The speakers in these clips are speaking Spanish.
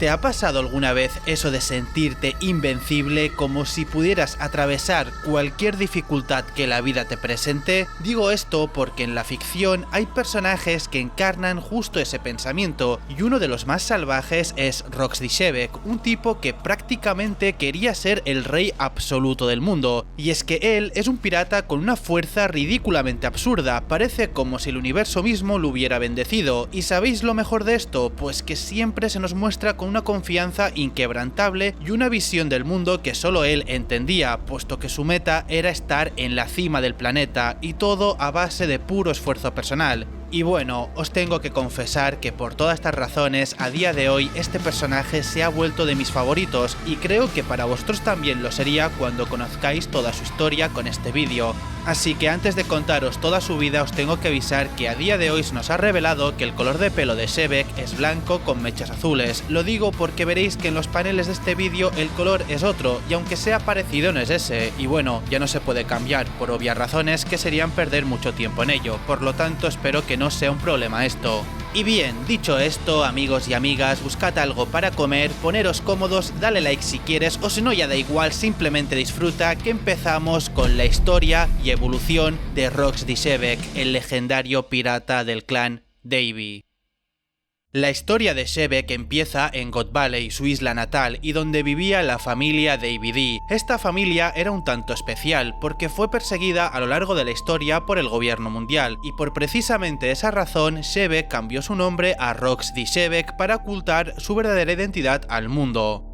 ¿Te ha pasado alguna vez eso de sentirte invencible, como si pudieras atravesar cualquier dificultad que la vida te presente? Digo esto porque en la ficción hay personajes que encarnan justo ese pensamiento, y uno de los más salvajes es Rox Dyshevek, un tipo que prácticamente quería ser el rey absoluto del mundo. Y es que él es un pirata con una fuerza ridículamente absurda, parece como si el universo mismo lo hubiera bendecido. ¿Y sabéis lo mejor de esto? Pues que siempre se nos muestra con una confianza inquebrantable y una visión del mundo que solo él entendía, puesto que su meta era estar en la cima del planeta, y todo a base de puro esfuerzo personal. Y bueno, os tengo que confesar que por todas estas razones, a día de hoy este personaje se ha vuelto de mis favoritos, y creo que para vosotros también lo sería cuando conozcáis toda su historia con este vídeo. Así que antes de contaros toda su vida os tengo que avisar que a día de hoy se nos ha revelado que el color de pelo de Dyshevek es blanco con mechas azules. Lo digo porque veréis que en los paneles de este vídeo el color es otro, y aunque sea parecido no es ese, y bueno, ya no se puede cambiar por obvias razones que serían perder mucho tiempo en ello, por lo tanto espero que no sea un problema esto. Y bien, dicho esto, amigos y amigas, buscad algo para comer, poneros cómodos, dale like si quieres, o si no ya da igual, simplemente disfruta, que empezamos con la historia y evolución de Rox Dyshevek, el legendario pirata del clan Davy. La historia de Dyshevek empieza en God Valley, su isla natal, y donde vivía la familia Davy D. Esta familia era un tanto especial, porque fue perseguida a lo largo de la historia por el gobierno mundial, y por precisamente esa razón, Dyshevek cambió su nombre a Rox Dyshevek para ocultar su verdadera identidad al mundo.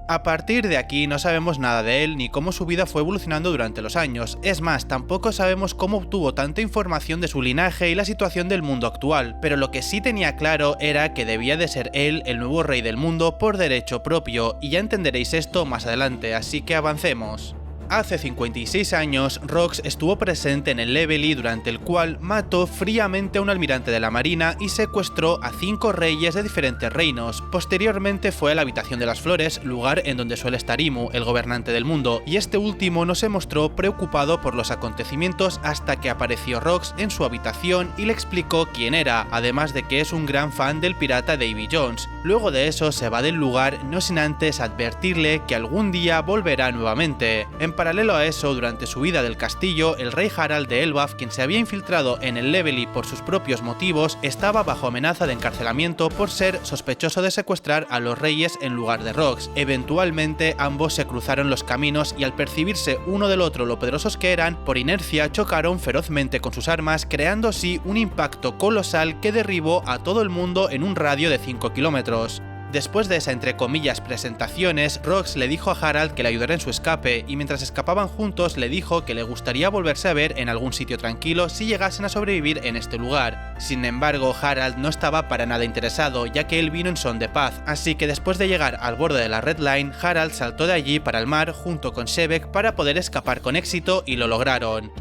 A partir de aquí no sabemos nada de él ni cómo su vida fue evolucionando durante los años, es más, tampoco sabemos cómo obtuvo tanta información de su linaje y la situación del mundo actual, pero lo que sí tenía claro era que debía de ser él el nuevo rey del mundo por derecho propio, y ya entenderéis esto más adelante, así que avancemos. Hace 56 años, Rox estuvo presente en el Levely, durante el cual mató fríamente a un almirante de la marina y secuestró a 5 reyes de diferentes reinos. Posteriormente fue a la Habitación de las Flores, lugar en donde suele estar Imu, el gobernante del mundo, y este último no se mostró preocupado por los acontecimientos hasta que apareció Rox en su habitación y le explicó quién era, además de que es un gran fan del pirata Davy Jones. Luego de eso se va del lugar, no sin antes advertirle que algún día volverá nuevamente. En paralelo a eso, durante su huida del castillo, el rey Harald de Elbaf, quien se había infiltrado en el Levely por sus propios motivos, estaba bajo amenaza de encarcelamiento por ser sospechoso de secuestrar a los reyes en lugar de Rox. Eventualmente ambos se cruzaron los caminos y al percibirse uno del otro lo poderosos que eran, por inercia chocaron ferozmente con sus armas, creando así un impacto colosal que derribó a todo el mundo en un radio de 5 kilómetros. Después de esa entre comillas presentaciones, Rox le dijo a Harald que le ayudara en su escape, y mientras escapaban juntos le dijo que le gustaría volverse a ver en algún sitio tranquilo si llegasen a sobrevivir en este lugar. Sin embargo, Harald no estaba para nada interesado, ya que él vino en son de paz, así que después de llegar al borde de la Red Line, Harald saltó de allí para el mar junto con Dyshevek para poder escapar con éxito, y lo lograron.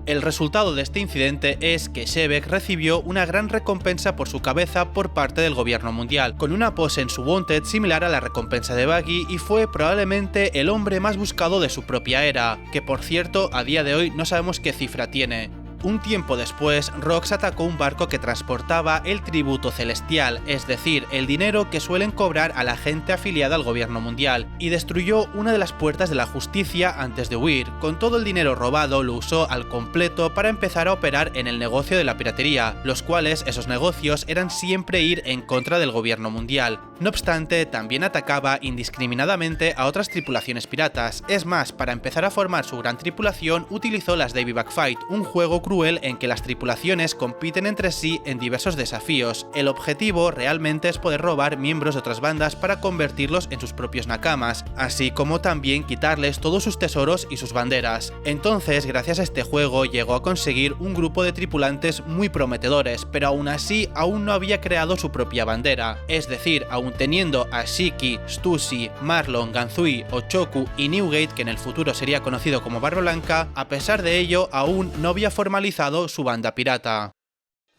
El resultado de este incidente es que Dyshevek recibió una gran recompensa por su cabeza por parte del gobierno mundial, con una pose en su Wanted similar a la recompensa de Buggy, y fue probablemente el hombre más buscado de su propia era, que por cierto a día de hoy no sabemos qué cifra tiene. Un tiempo después, Rox atacó un barco que transportaba el tributo celestial, es decir, el dinero que suelen cobrar a la gente afiliada al gobierno mundial, y destruyó una de las puertas de la justicia antes de huir. Con todo el dinero robado lo usó al completo para empezar a operar en el negocio de la piratería, los cuales esos negocios eran siempre ir en contra del gobierno mundial. No obstante, también atacaba indiscriminadamente a otras tripulaciones piratas. Es más, para empezar a formar su gran tripulación utilizó las Davy Backfight, un juego cruel en que las tripulaciones compiten entre sí en diversos desafíos. El objetivo realmente es poder robar miembros de otras bandas para convertirlos en sus propios nakamas, así como también quitarles todos sus tesoros y sus banderas. Entonces, gracias a este juego llegó a conseguir un grupo de tripulantes muy prometedores, pero aún así aún no había creado su propia bandera, es decir, aún teniendo a Shiki, Stussy, Marlon, Ganzui, Ochoku y Newgate, que en el futuro sería conocido como Barba Blanca, a pesar de ello aún no había formalizado su banda pirata.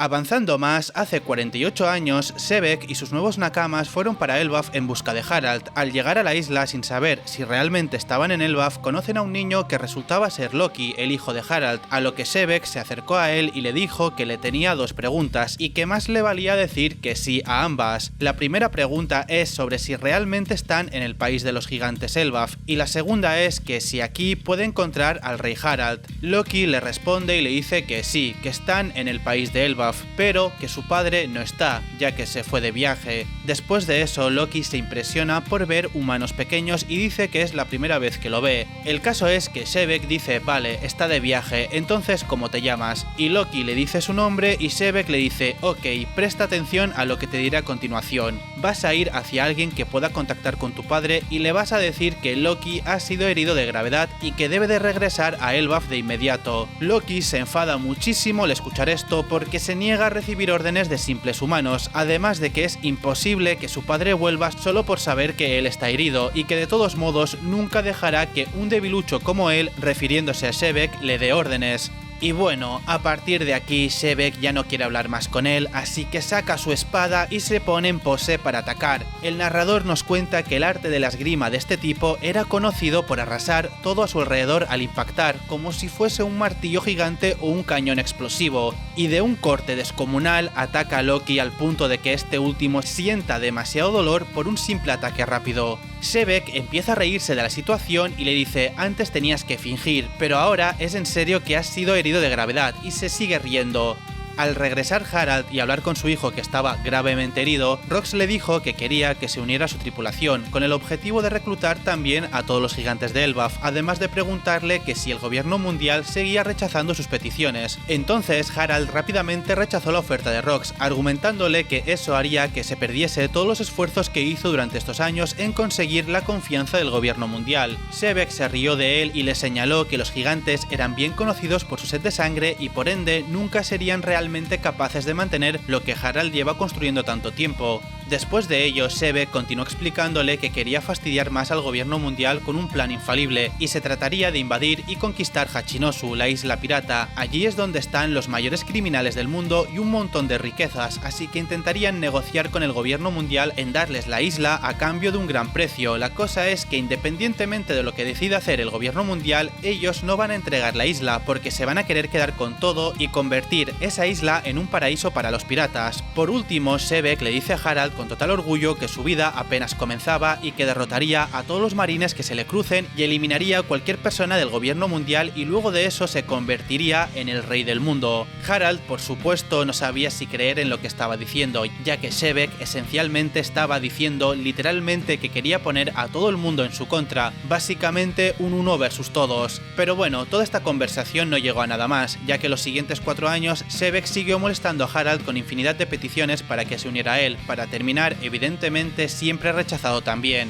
Avanzando más, hace 48 años, Sebek y sus nuevos nakamas fueron para Elbaf en busca de Harald. Al llegar a la isla sin saber si realmente estaban en Elbaf, conocen a un niño que resultaba ser Loki, el hijo de Harald, a lo que Sebek se acercó a él y le dijo que le tenía dos preguntas y que más le valía decir que sí a ambas. La primera pregunta es sobre si realmente están en el país de los gigantes Elbaf, y la segunda es que si aquí puede encontrar al rey Harald. Loki le responde y le dice que sí, que están en el país de Elbaf, pero que su padre no está, ya que se fue de viaje. Después de eso, Loki se impresiona por ver humanos pequeños y dice que es la primera vez que lo ve. El caso es que Sebek dice, vale, está de viaje, entonces ¿cómo te llamas? Y Loki le dice su nombre y Sebek le dice, ok, presta atención a lo que te diré a continuación. Vas a ir hacia alguien que pueda contactar con tu padre y le vas a decir que Loki ha sido herido de gravedad y que debe de regresar a Elbaf de inmediato. Loki se enfada muchísimo al escuchar esto porque se niega a recibir órdenes de simples humanos, además de que es imposible que su padre vuelva solo por saber que él está herido y que de todos modos nunca dejará que un debilucho como él, refiriéndose a Sebek, le dé órdenes. Y bueno, a partir de aquí Sebek ya no quiere hablar más con él, así que saca su espada y se pone en pose para atacar. El narrador nos cuenta que el arte de la esgrima de este tipo era conocido por arrasar todo a su alrededor al impactar, como si fuese un martillo gigante o un cañón explosivo, y de un corte descomunal ataca a Loki al punto de que este último sienta demasiado dolor por un simple ataque rápido. Sebek empieza a reírse de la situación y le dice, antes tenías que fingir, pero ahora es en serio que has sido herido de gravedad, y se sigue riendo. Al regresar Harald y hablar con su hijo que estaba gravemente herido, Rox le dijo que quería que se uniera a su tripulación, con el objetivo de reclutar también a todos los gigantes de Elbaf, además de preguntarle que si el gobierno mundial seguía rechazando sus peticiones. Entonces Harald rápidamente rechazó la oferta de Rox, argumentándole que eso haría que se perdiese todos los esfuerzos que hizo durante estos años en conseguir la confianza del gobierno mundial. Sebek se rió de él y le señaló que los gigantes eran bien conocidos por su sed de sangre y por ende nunca serían realmente capaces de mantener lo que Harald lleva construyendo tanto tiempo. Después de ello, Sebek continuó explicándole que quería fastidiar más al gobierno mundial con un plan infalible, y se trataría de invadir y conquistar Hachinosu, la isla pirata. Allí es donde están los mayores criminales del mundo y un montón de riquezas, así que intentarían negociar con el gobierno mundial en darles la isla a cambio de un gran precio. La cosa es que independientemente de lo que decida hacer el gobierno mundial, ellos no van a entregar la isla porque se van a querer quedar con todo y convertir esa isla en un paraíso para los piratas. Por último, Sebek le dice a Harald con total orgullo que su vida apenas comenzaba y que derrotaría a todos los marines que se le crucen y eliminaría a cualquier persona del gobierno mundial, y luego de eso se convertiría en el rey del mundo. Harald, por supuesto, no sabía si creer en lo que estaba diciendo, ya que Sebek esencialmente estaba diciendo literalmente que quería poner a todo el mundo en su contra, básicamente un uno versus todos. Pero bueno, toda esta conversación no llegó a nada más, ya que los siguientes 4 años Sebek siguió molestando a Harald con infinidad de peticiones para que se uniera a él, para terminar evidentemente siempre rechazado también.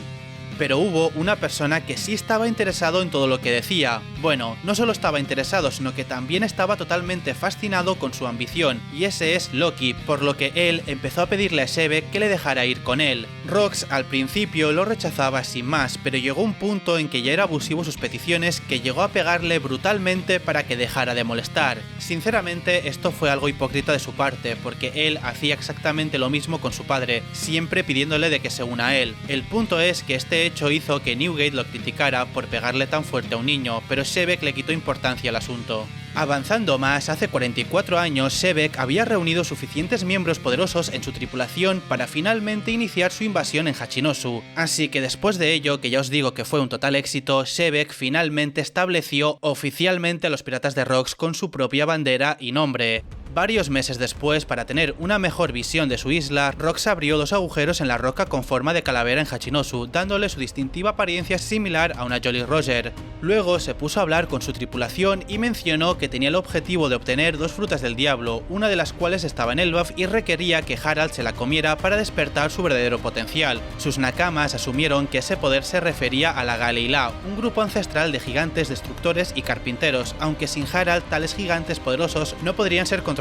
Pero hubo una persona que sí estaba interesado en todo lo que decía. Bueno, no solo estaba interesado, sino que también estaba totalmente fascinado con su ambición, y ese es Loki, por lo que él empezó a pedirle a Sebek que le dejara ir con él. Rox al principio lo rechazaba sin más, pero llegó un punto en que ya era abusivo sus peticiones, que llegó a pegarle brutalmente para que dejara de molestar. Sinceramente, esto fue algo hipócrita de su parte, porque él hacía exactamente lo mismo con su padre, siempre pidiéndole de que se una a él. El punto es que este hecho hizo que Newgate lo criticara por pegarle tan fuerte a un niño, pero Sebek le quitó importancia al asunto. Avanzando más, hace 44 años Sebek había reunido suficientes miembros poderosos en su tripulación para finalmente iniciar su invasión en Hachinosu, así que después de ello, que ya os digo que fue un total éxito, Sebek finalmente estableció oficialmente a los piratas de Rox con su propia bandera y nombre. Varios meses después, para tener una mejor visión de su isla, Rox abrió 2 agujeros en la roca con forma de calavera en Hachinosu, dándole su distintiva apariencia similar a una Jolly Roger. Luego se puso a hablar con su tripulación y mencionó que tenía el objetivo de obtener 2 frutas del diablo, una de las cuales estaba en Elbaf y requería que Harald se la comiera para despertar su verdadero potencial. Sus nakamas asumieron que ese poder se refería a la Galeilá, un grupo ancestral de gigantes destructores y carpinteros, aunque sin Harald tales gigantes poderosos no podrían ser controlados,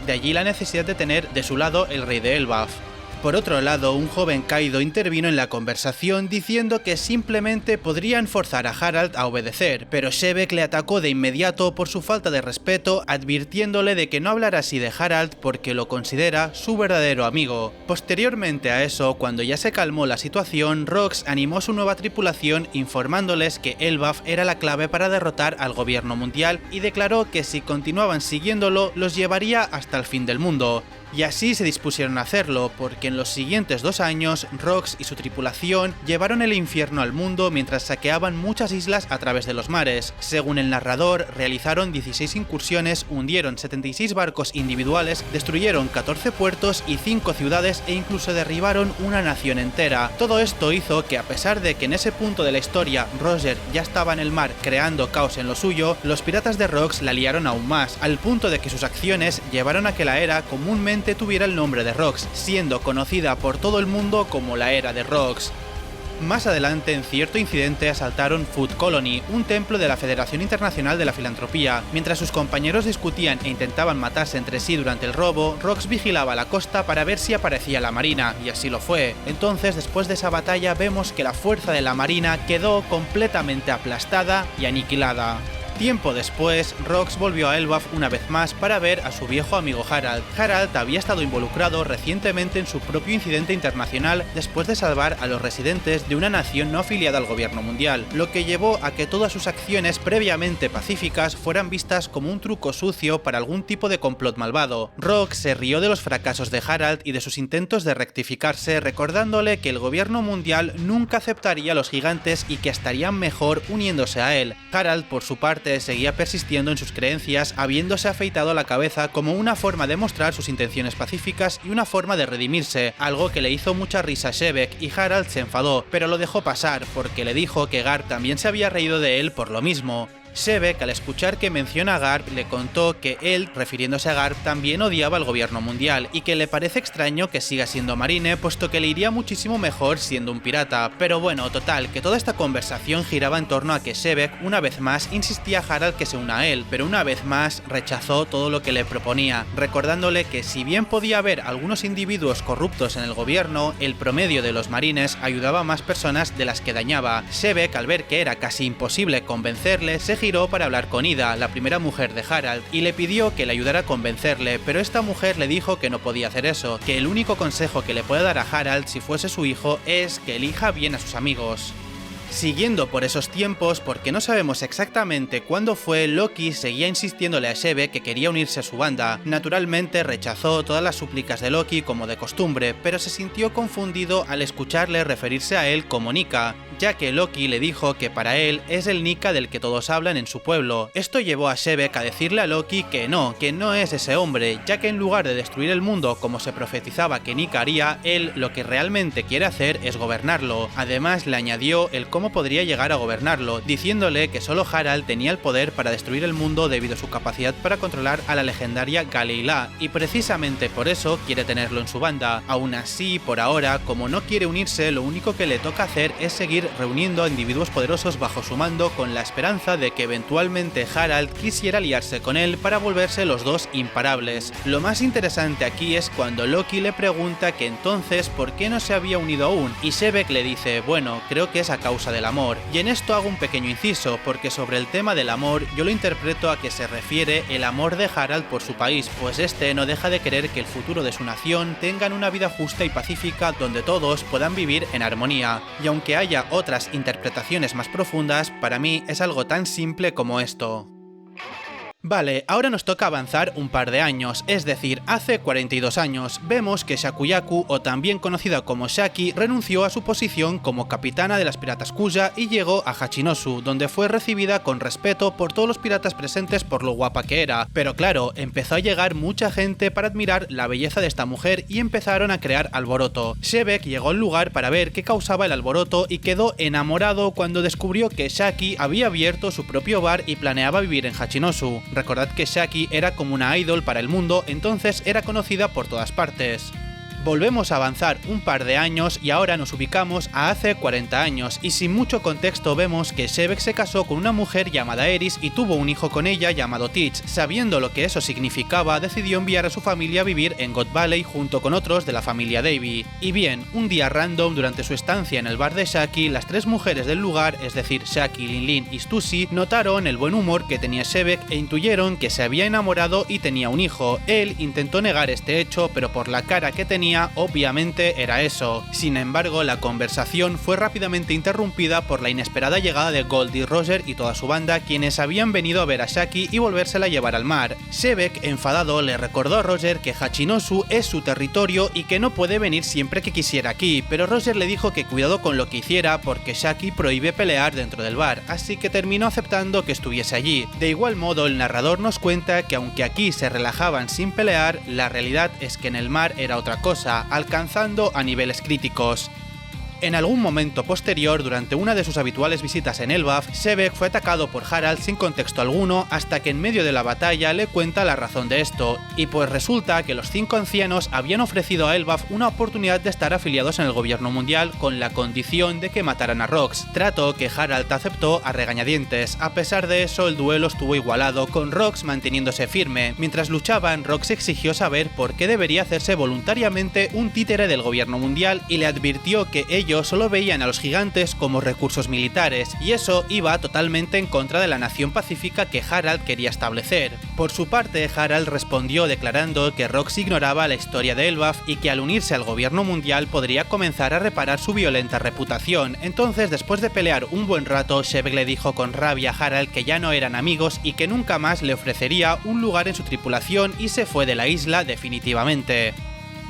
de allí la necesidad de tener de su lado el rey de Elbaf. Por otro lado, un joven Kaido intervino en la conversación diciendo que simplemente podrían forzar a Harald a obedecer, pero Shebeck le atacó de inmediato por su falta de respeto, advirtiéndole de que no hablara así de Harald porque lo considera su verdadero amigo. Posteriormente a eso, cuando ya se calmó la situación, Rox animó a su nueva tripulación informándoles que Elbaf era la clave para derrotar al gobierno mundial y declaró que si continuaban siguiéndolo los llevaría hasta el fin del mundo. Y así se dispusieron a hacerlo, porque en los siguientes 2 años, Rox y su tripulación llevaron el infierno al mundo mientras saqueaban muchas islas a través de los mares. Según el narrador, realizaron 16 incursiones, hundieron 76 barcos individuales, destruyeron 14 puertos y 5 ciudades e incluso derribaron una nación entera. Todo esto hizo que, a pesar de que en ese punto de la historia Roger ya estaba en el mar creando caos en lo suyo, los piratas de Rox la liaron aún más, al punto de que sus acciones llevaron a que la era comúnmente tuviera el nombre de Rox, siendo conocida por todo el mundo como la Era de Rox. Más adelante, en cierto incidente, asaltaron Food Colony, un templo de la Federación Internacional de la Filantropía. Mientras sus compañeros discutían e intentaban matarse entre sí durante el robo, Rox vigilaba la costa para ver si aparecía la marina, y así lo fue. Entonces, después de esa batalla, vemos que la fuerza de la marina quedó completamente aplastada y aniquilada. Tiempo después, Rox volvió a Elbaf una vez más para ver a su viejo amigo Harald. Harald había estado involucrado recientemente en su propio incidente internacional después de salvar a los residentes de una nación no afiliada al gobierno mundial, lo que llevó a que todas sus acciones previamente pacíficas fueran vistas como un truco sucio para algún tipo de complot malvado. Rox se rió de los fracasos de Harald y de sus intentos de rectificarse, recordándole que el gobierno mundial nunca aceptaría a los gigantes y que estarían mejor uniéndose a él. Harald, por su parte, seguía persistiendo en sus creencias, habiéndose afeitado la cabeza como una forma de mostrar sus intenciones pacíficas y una forma de redimirse, algo que le hizo mucha risa a Shebeck, y Harald se enfadó, pero lo dejó pasar porque le dijo que Garp también se había reído de él por lo mismo. Shebeck, al escuchar que menciona a Garp, le contó que él, refiriéndose a Garp, también odiaba al gobierno mundial y que le parece extraño que siga siendo marine, puesto que le iría muchísimo mejor siendo un pirata. Pero bueno, total, que toda esta conversación giraba en torno a que Shebeck una vez más insistía a Harald que se una a él, pero una vez más rechazó todo lo que le proponía, recordándole que si bien podía haber algunos individuos corruptos en el gobierno, el promedio de los marines ayudaba a más personas de las que dañaba. Shebeck, al ver que era casi imposible convencerle, se giró para hablar con Ida, la primera mujer de Harald, y le pidió que le ayudara a convencerle, pero esta mujer le dijo que no podía hacer eso, que el único consejo que le puede dar a Harald si fuese su hijo es que elija bien a sus amigos. Siguiendo por esos tiempos, porque no sabemos exactamente cuándo fue, Loki seguía insistiéndole a Shebeck que quería unirse a su banda. Naturalmente rechazó todas las súplicas de Loki como de costumbre, pero se sintió confundido al escucharle referirse a él como Nika, ya que Loki le dijo que para él es el Nika del que todos hablan en su pueblo. Esto llevó a Shebeck a decirle a Loki que no es ese hombre, ya que en lugar de destruir el mundo como se profetizaba que Nika haría, él lo que realmente quiere hacer es gobernarlo. Además le añadió el cómo podría llegar a gobernarlo, diciéndole que solo Harald tenía el poder para destruir el mundo debido a su capacidad para controlar a la legendaria Galeila, y precisamente por eso quiere tenerlo en su banda. Aún así, por ahora, como no quiere unirse, lo único que le toca hacer es seguir reuniendo a individuos poderosos bajo su mando con la esperanza de que eventualmente Harald quisiera aliarse con él para volverse los dos imparables. Lo más interesante aquí es cuando Loki le pregunta que entonces por qué no se había unido aún, y Shebeck le dice, bueno, creo que es a causa del amor. Y en esto hago un pequeño inciso, porque sobre el tema del amor yo lo interpreto a que se refiere el amor de Harald por su país, pues este no deja de querer que el futuro de su nación tengan una vida justa y pacífica donde todos puedan vivir en armonía. Y aunque haya otras interpretaciones más profundas, para mí es algo tan simple como esto. Vale, ahora nos toca avanzar un par de años, es decir, hace 42 años, vemos que Shakuyaku, o también conocida como Shaki, renunció a su posición como capitana de las piratas Kuja y llegó a Hachinosu, donde fue recibida con respeto por todos los piratas presentes por lo guapa que era. Pero claro, empezó a llegar mucha gente para admirar la belleza de esta mujer y empezaron a crear alboroto. Shebeck llegó al lugar para ver qué causaba el alboroto y quedó enamorado cuando descubrió que Shaki había abierto su propio bar y planeaba vivir en Hachinosu. Recordad que Shaki era como una idol para el mundo, entonces era conocida por todas partes. Volvemos a avanzar un par de años y ahora nos ubicamos a hace 40 años, y sin mucho contexto vemos que Shebek se casó con una mujer llamada Eris y tuvo un hijo con ella llamado Teach. Sabiendo lo que eso significaba, decidió enviar a su familia a vivir en God Valley junto con otros de la familia Davy. Y bien, un día random durante su estancia en el bar de Shaki, las tres mujeres del lugar, es decir, Shaki, Lin y Stussy, notaron el buen humor que tenía Shebek e intuyeron que se había enamorado y tenía un hijo. Él intentó negar este hecho, pero por la cara que tenía, obviamente era eso. Sin embargo, la conversación fue rápidamente interrumpida por la inesperada llegada de Goldie, Roger y toda su banda, quienes habían venido a ver a Shaki y volvérsela a llevar al mar. Shebek, enfadado, le recordó a Roger que Hachinosu es su territorio y que no puede venir siempre que quisiera aquí, pero Roger le dijo que cuidado con lo que hiciera porque Shaki prohíbe pelear dentro del bar, así que terminó aceptando que estuviese allí. De igual modo, el narrador nos cuenta que aunque aquí se relajaban sin pelear, la realidad es que en el mar era otra cosa, alcanzando a niveles críticos. En algún momento posterior, durante una de sus habituales visitas en Elbaf, Shebek fue atacado por Harald sin contexto alguno hasta que en medio de la batalla le cuenta la razón de esto, y pues resulta que los 5 ancianos habían ofrecido a Elbaf una oportunidad de estar afiliados en el gobierno mundial con la condición de que mataran a Rox, trato que Harald aceptó a regañadientes. A pesar de eso, el duelo estuvo igualado, con Rox manteniéndose firme. Mientras luchaban, Rox exigió saber por qué debería hacerse voluntariamente un títere del gobierno mundial y le advirtió que ellos solo veían a los gigantes como recursos militares, y eso iba totalmente en contra de la nación pacífica que Harald quería establecer. Por su parte, Harald respondió declarando que Rox ignoraba la historia de Elbaf y que al unirse al gobierno mundial podría comenzar a reparar su violenta reputación. Entonces, después de pelear un buen rato, Shebek le dijo con rabia a Harald que ya no eran amigos y que nunca más le ofrecería un lugar en su tripulación, y se fue de la isla definitivamente.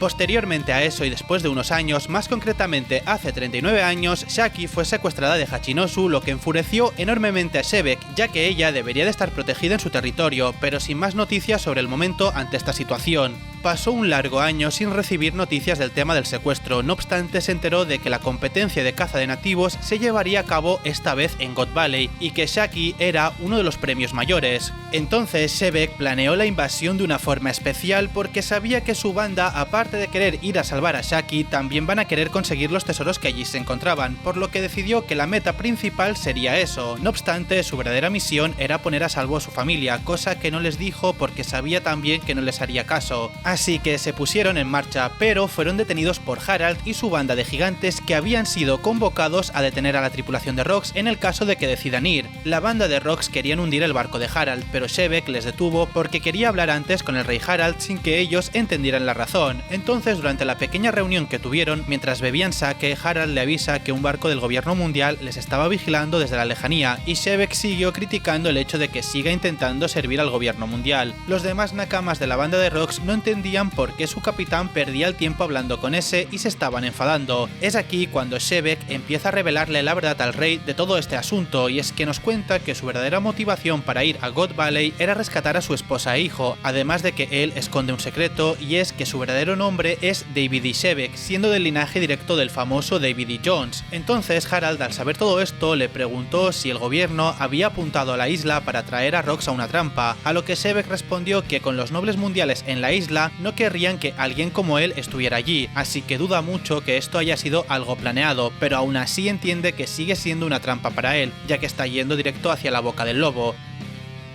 Posteriormente a eso y después de unos años, más concretamente hace 39 años, Shaki fue secuestrada de Hachinosu, lo que enfureció enormemente a Shebek, ya que ella debería de estar protegida en su territorio, pero sin más noticias sobre el momento ante esta situación. Pasó un largo año sin recibir noticias del tema del secuestro, no obstante se enteró de que la competencia de caza de nativos se llevaría a cabo esta vez en God Valley y que Shaki era uno de los premios mayores. Entonces Shebek planeó la invasión de una forma especial porque sabía que su banda, aparte de querer ir a salvar a Shaki, también van a querer conseguir los tesoros que allí se encontraban, por lo que decidió que la meta principal sería eso. No obstante, su verdadera misión era poner a salvo a su familia, cosa que no les dijo porque sabía también que no les haría caso. Así que se pusieron en marcha, pero fueron detenidos por Harald y su banda de gigantes, que habían sido convocados a detener a la tripulación de Rox en el caso de que decidan ir. La banda de Rox querían hundir el barco de Harald, pero Shebek les detuvo porque quería hablar antes con el rey Harald sin que ellos entendieran la razón. Entonces, durante la pequeña reunión que tuvieron, mientras bebían sake, Harald le avisa que un barco del gobierno mundial les estaba vigilando desde la lejanía, y Shebek siguió criticando el hecho de que siga intentando servir al gobierno mundial. Los demás nakamas de la banda de Rox no entendían por qué su capitán perdía el tiempo hablando con ese y se estaban enfadando. Es aquí cuando Shebek empieza a revelarle la verdad al rey de todo este asunto, y es que nos cuenta que su verdadera motivación para ir a God Valley era rescatar a su esposa e hijo, además de que él esconde un secreto, y es que su verdadero nombre es David E. Shebek, siendo del linaje directo del famoso David E. Jones. Entonces Harald, al saber todo esto, le preguntó si el gobierno había apuntado a la isla para traer a Rox a una trampa, a lo que Shebek respondió que con los nobles mundiales en la isla no querrían que alguien como él estuviera allí, así que duda mucho que esto haya sido algo planeado, pero aún así entiende que sigue siendo una trampa para él, ya que está yendo directo hacia la boca del lobo.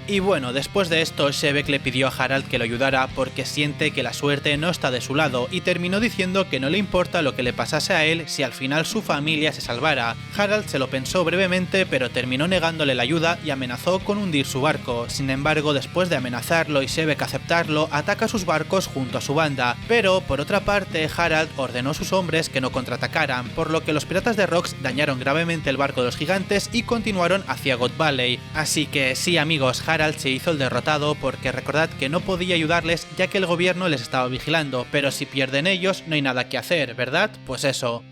Y bueno, después de esto, Shebek le pidió a Harald que lo ayudara porque siente que la suerte no está de su lado, y terminó diciendo que no le importa lo que le pasase a él si al final su familia se salvara. Harald se lo pensó brevemente, pero terminó negándole la ayuda y amenazó con hundir su barco. Sin embargo, después de amenazarlo y Shebek aceptarlo, ataca sus barcos junto a su banda, pero por otra parte Harald ordenó a sus hombres que no contraatacaran, por lo que los piratas de Rox dañaron gravemente el barco de los gigantes y continuaron hacia God Valley. Así que sí, amigos, Harald se hizo el derrotado porque recordad que no podía ayudarles ya que el gobierno les estaba vigilando, pero si pierden ellos no hay nada que hacer, ¿verdad? Pues eso.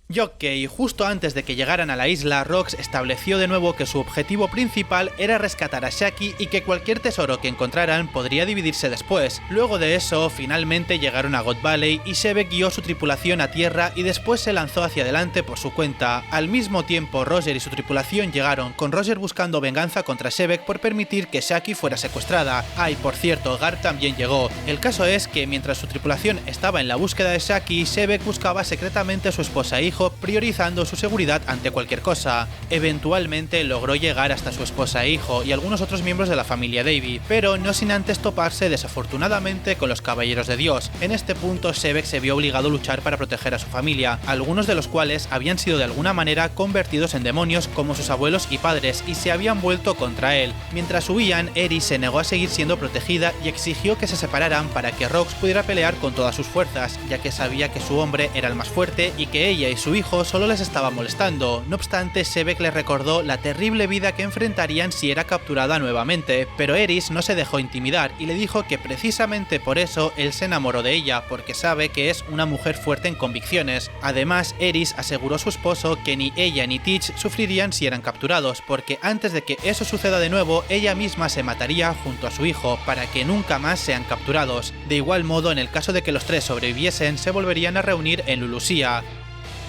Y ok, justo antes de que llegaran a la isla, Rox estableció de nuevo que su objetivo principal era rescatar a Shaki y que cualquier tesoro que encontraran podría dividirse después. Luego de eso, finalmente llegaron a God Valley y Shebek guió su tripulación a tierra y después se lanzó hacia adelante por su cuenta. Al mismo tiempo, Roger y su tripulación llegaron, con Roger buscando venganza contra Shebek por permitir que Shaki fuera secuestrada. Y por cierto, Garp también llegó. El caso es que mientras su tripulación estaba en la búsqueda de Shaki, Shebek buscaba secretamente a su esposa e hijo, priorizando su seguridad ante cualquier cosa. Eventualmente logró llegar hasta su esposa e hijo y algunos otros miembros de la familia Davy, pero no sin antes toparse desafortunadamente con los Caballeros de Dios. En este punto, Shebek se vio obligado a luchar para proteger a su familia, algunos de los cuales habían sido de alguna manera convertidos en demonios como sus abuelos y padres y se habían vuelto contra él. Mientras huían, Eris se negó a seguir siendo protegida y exigió que se separaran para que Rox pudiera pelear con todas sus fuerzas, ya que sabía que su hombre era el más fuerte y que ella y su hijo solo les estaba molestando. No obstante, Shebek le recordó la terrible vida que enfrentarían si era capturada nuevamente, pero Eris no se dejó intimidar y le dijo que precisamente por eso él se enamoró de ella, porque sabe que es una mujer fuerte en convicciones. Además, Eris aseguró a su esposo que ni ella ni Teach sufrirían si eran capturados, porque antes de que eso suceda de nuevo, ella misma se mataría junto a su hijo, para que nunca más sean capturados. De igual modo, en el caso de que los tres sobreviviesen, se volverían a reunir en Lulusia.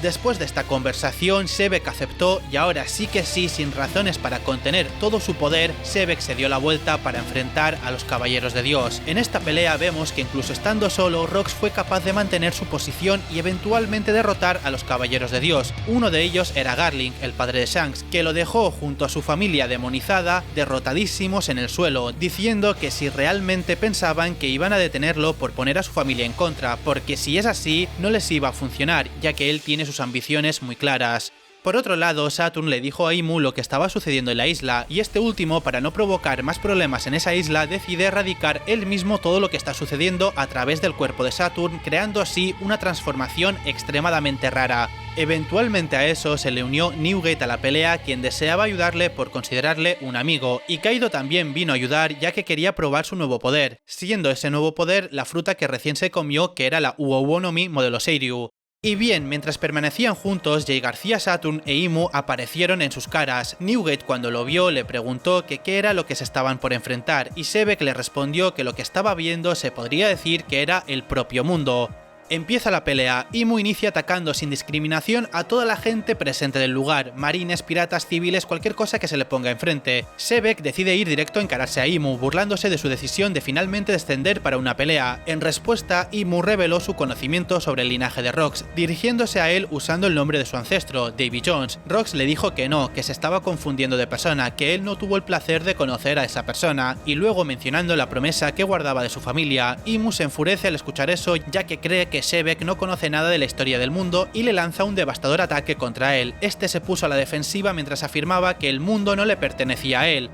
Después de esta conversación, Shebek aceptó y ahora sí que sí, sin razones para contener todo su poder, Shebek se dio la vuelta para enfrentar a los Caballeros de Dios. En esta pelea vemos que incluso estando solo, Rox fue capaz de mantener su posición y eventualmente derrotar a los Caballeros de Dios. Uno de ellos era Garling, el padre de Shanks, que lo dejó junto a su familia demonizada, derrotadísimos en el suelo, diciendo que si realmente pensaban que iban a detenerlo por poner a su familia en contra, porque si es así, no les iba a funcionar, ya que él tiene sus ambiciones muy claras. Por otro lado, Saturn le dijo a Imu lo que estaba sucediendo en la isla, y este último, para no provocar más problemas en esa isla, decide erradicar él mismo todo lo que está sucediendo a través del cuerpo de Saturn, creando así una transformación extremadamente rara. Eventualmente a eso se le unió Newgate a la pelea, quien deseaba ayudarle por considerarle un amigo, y Kaido también vino a ayudar ya que quería probar su nuevo poder, siendo ese nuevo poder la fruta que recién se comió, que era la Uowonomi modelo Seiryu. Y bien, mientras permanecían juntos, Jay García, Saturn e Imu aparecieron en sus caras. Newgate, cuando lo vio, le preguntó que qué era lo que se estaban por enfrentar, y Shebek le respondió que lo que estaba viendo se podría decir que era el propio mundo. Empieza la pelea, Imu inicia atacando sin discriminación a toda la gente presente del lugar, marines, piratas, civiles, cualquier cosa que se le ponga enfrente. Shebek decide ir directo a encararse a Imu, burlándose de su decisión de finalmente descender para una pelea. En respuesta, Imu reveló su conocimiento sobre el linaje de Rox, dirigiéndose a él usando el nombre de su ancestro, Davy Jones. Rox le dijo que no, que se estaba confundiendo de persona, que él no tuvo el placer de conocer a esa persona, y luego mencionando la promesa que guardaba de su familia. Imu se enfurece al escuchar eso, ya que cree que Shebek no conoce nada de la historia del mundo y le lanza un devastador ataque contra él. Este se puso a la defensiva mientras afirmaba que el mundo no le pertenecía a él.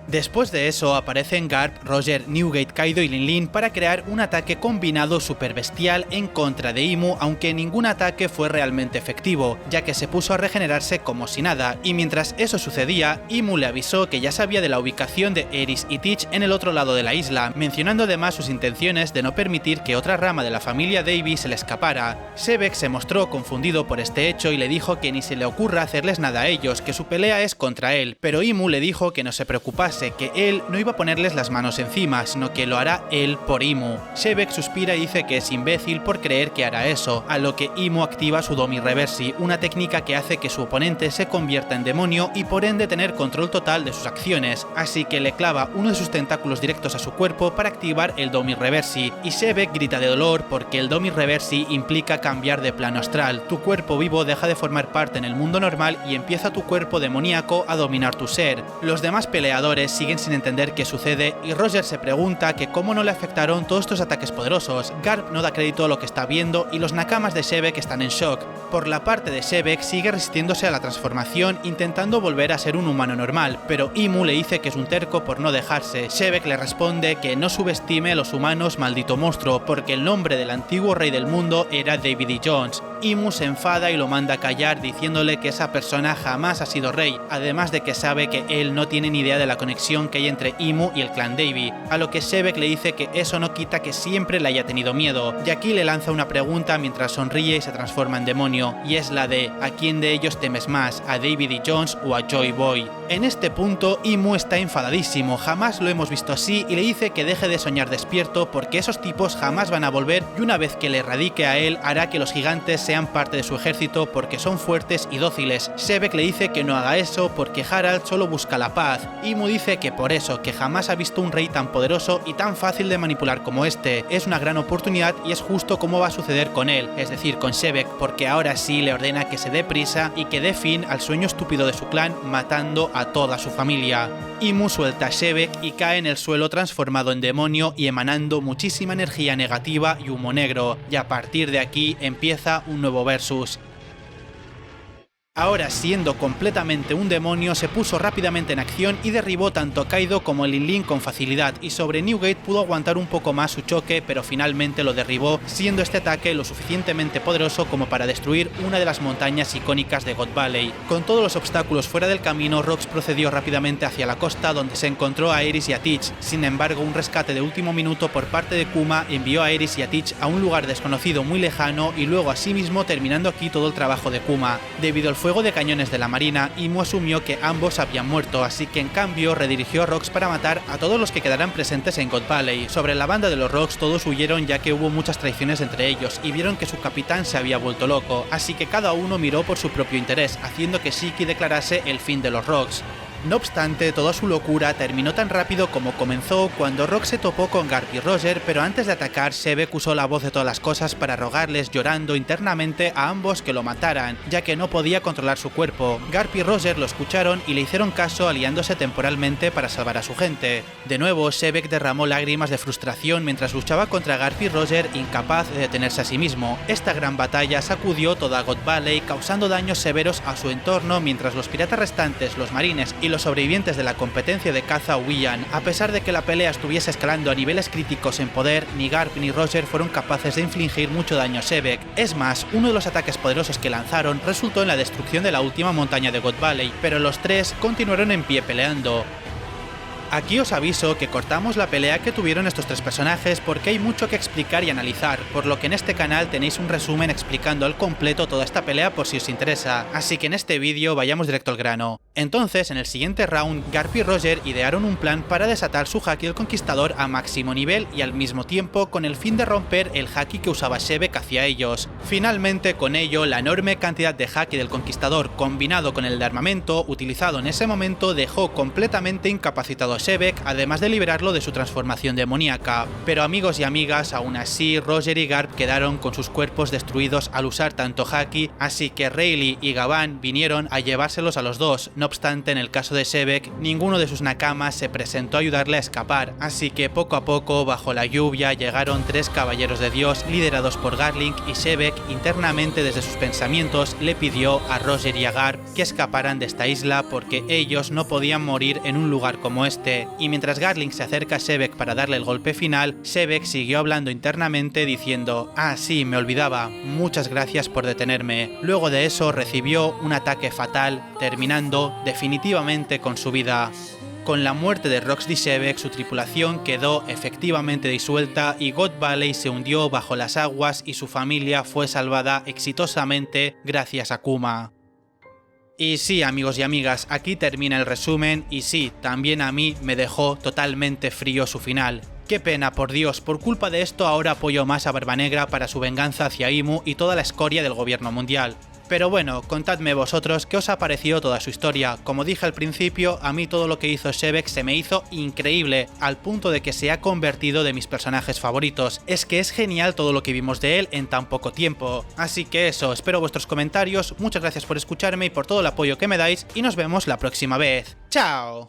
Después de eso aparecen Garp, Roger, Newgate, Kaido y Linlin para crear un ataque combinado super bestial en contra de Imu, aunque ningún ataque fue realmente efectivo, ya que se puso a regenerarse como si nada, y mientras eso sucedía, Imu le avisó que ya sabía de la ubicación de Eris y Teach en el otro lado de la isla, mencionando además sus intenciones de no permitir que otra rama de la familia Davy se le escapara. Shebek se mostró confundido por este hecho y le dijo que ni se le ocurra hacerles nada a ellos, que su pelea es contra él, pero Imu le dijo que no se preocupase, que él no iba a ponerles las manos encima, sino que lo hará él por Imu. Shebek suspira y dice que es imbécil por creer que hará eso, a lo que Imu activa su Domi Reversi, una técnica que hace que su oponente se convierta en demonio y por ende tener control total de sus acciones, así que le clava uno de sus tentáculos directos a su cuerpo para activar el Domi Reversi, y Shebek grita de dolor porque el Domi Reversi implica cambiar de plano astral. Tu cuerpo vivo deja de formar parte en el mundo normal y empieza tu cuerpo demoníaco a dominar tu ser. Los demás peleadores siguen sin entender qué sucede y Roger se pregunta que cómo no le afectaron todos estos ataques poderosos. Garp no da crédito a lo que está viendo y los nakamas de Shebek están en shock. Por la parte de Shebek sigue resistiéndose a la transformación intentando volver a ser un humano normal, pero Imu le dice que es un terco por no dejarse. Shebek le responde que no subestime a los humanos, maldito monstruo, porque el nombre del antiguo rey del mundo era David E. Jones. Imu se enfada y lo manda a callar diciéndole que esa persona jamás ha sido rey, además de que sabe que él no tiene ni idea de la conexión conexión que hay entre Imu y el clan Davy, a lo que Sebek le dice que eso no quita que siempre le haya tenido miedo, y aquí le lanza una pregunta mientras sonríe y se transforma en demonio, y es la de ¿a quién de ellos temes más, a David E. Jones o a Joy Boy? En este punto Imu está enfadadísimo, jamás lo hemos visto así, y le dice que deje de soñar despierto porque esos tipos jamás van a volver, y una vez que le erradique a él hará que los gigantes sean parte de su ejército porque son fuertes y dóciles. Sebek le dice que no haga eso porque Harald solo busca la paz. Imu dice que por eso, que jamás ha visto un rey tan poderoso y tan fácil de manipular como este. Es una gran oportunidad y es justo como va a suceder con él, es decir con Sebek, porque ahora sí le ordena que se dé prisa y que dé fin al sueño estúpido de su clan matando a toda su familia. Imu suelta a Sebek y cae en el suelo transformado en demonio y emanando muchísima energía negativa y humo negro, y a partir de aquí empieza un nuevo versus. Ahora, siendo completamente un demonio, se puso rápidamente en acción y derribó tanto a Kaido como a Lin Lin con facilidad, y sobre Newgate pudo aguantar un poco más su choque, pero finalmente lo derribó, siendo este ataque lo suficientemente poderoso como para destruir una de las montañas icónicas de God Valley. Con todos los obstáculos fuera del camino, Rox procedió rápidamente hacia la costa donde se encontró a Aerys y a Teach. Sin embargo, un rescate de último minuto por parte de Kuma envió a Aerys y a Teach a un lugar desconocido muy lejano y luego asimismo terminando aquí todo el trabajo de Kuma. Debido al fuego de cañones de la marina, Imu asumió que ambos habían muerto, así que en cambio redirigió a Rox para matar a todos los que quedaran presentes en God Valley. Sobre la banda de los Rox todos huyeron ya que hubo muchas traiciones entre ellos y vieron que su capitán se había vuelto loco, así que cada uno miró por su propio interés, haciendo que Shiki declarase el fin de los Rox. No obstante, toda su locura terminó tan rápido como comenzó cuando Rox se topó con Garp y Roger, pero antes de atacar, Sebek usó la voz de todas las cosas para rogarles llorando internamente a ambos que lo mataran, ya que no podía controlar su cuerpo. Garp y Roger lo escucharon y le hicieron caso aliándose temporalmente para salvar a su gente. De nuevo, Sebek derramó lágrimas de frustración mientras luchaba contra Garp y Roger, incapaz de detenerse a sí mismo. Esta gran batalla sacudió toda God Valley, causando daños severos a su entorno mientras los piratas restantes, los marines y los sobrevivientes de la competencia de caza huían. A pesar de que la pelea estuviese escalando a niveles críticos en poder, ni Garp ni Roger fueron capaces de infligir mucho daño a Sebek. Es más, uno de los ataques poderosos que lanzaron resultó en la destrucción de la última montaña de God Valley, pero los tres continuaron en pie peleando. Aquí os aviso que cortamos la pelea que tuvieron estos tres personajes porque hay mucho que explicar y analizar, por lo que en este canal tenéis un resumen explicando al completo toda esta pelea por si os interesa, así que en este vídeo vayamos directo al grano. Entonces, en el siguiente round, Garp y Roger idearon un plan para desatar su Haki del Conquistador a máximo nivel y al mismo tiempo con el fin de romper el Haki que usaba Sebek hacia ellos. Finalmente, con ello, la enorme cantidad de Haki del Conquistador combinado con el de armamento utilizado en ese momento dejó completamente incapacitado a Sebek, además de liberarlo de su transformación demoníaca. Pero amigos y amigas, aún así, Roger y Garp quedaron con sus cuerpos destruidos al usar tanto Haki, así que Rayleigh y Gavan vinieron a llevárselos a los dos. No obstante, en el caso de Sebek, ninguno de sus nakamas se presentó a ayudarle a escapar, así que poco a poco, bajo la lluvia, llegaron tres caballeros de Dios liderados por Garlink y Sebek internamente desde sus pensamientos le pidió a Roger y a Garp que escaparan de esta isla porque ellos no podían morir en un lugar como este. Y mientras Garlink se acerca a Sebek para darle el golpe final, Sebek siguió hablando internamente diciendo: "Ah sí, me olvidaba, muchas gracias por detenerme". Luego de eso recibió un ataque fatal, terminando definitivamente con su vida. Con la muerte de Rox y Sebek, su tripulación quedó efectivamente disuelta y God Valley se hundió bajo las aguas y su familia fue salvada exitosamente gracias a Kuma. Y sí, amigos y amigas, aquí termina el resumen y sí, también a mí me dejó totalmente frío su final. Qué pena, por Dios, por culpa de esto ahora apoyo más a Barba Negra para su venganza hacia Imu y toda la escoria del gobierno mundial. Pero bueno, contadme vosotros qué os ha parecido toda su historia. Como dije al principio, a mí todo lo que hizo Sebek se me hizo increíble, al punto de que se ha convertido de mis personajes favoritos. Es que es genial todo lo que vimos de él en tan poco tiempo. Así que eso, espero vuestros comentarios, muchas gracias por escucharme y por todo el apoyo que me dais, y nos vemos la próxima vez. ¡Chao!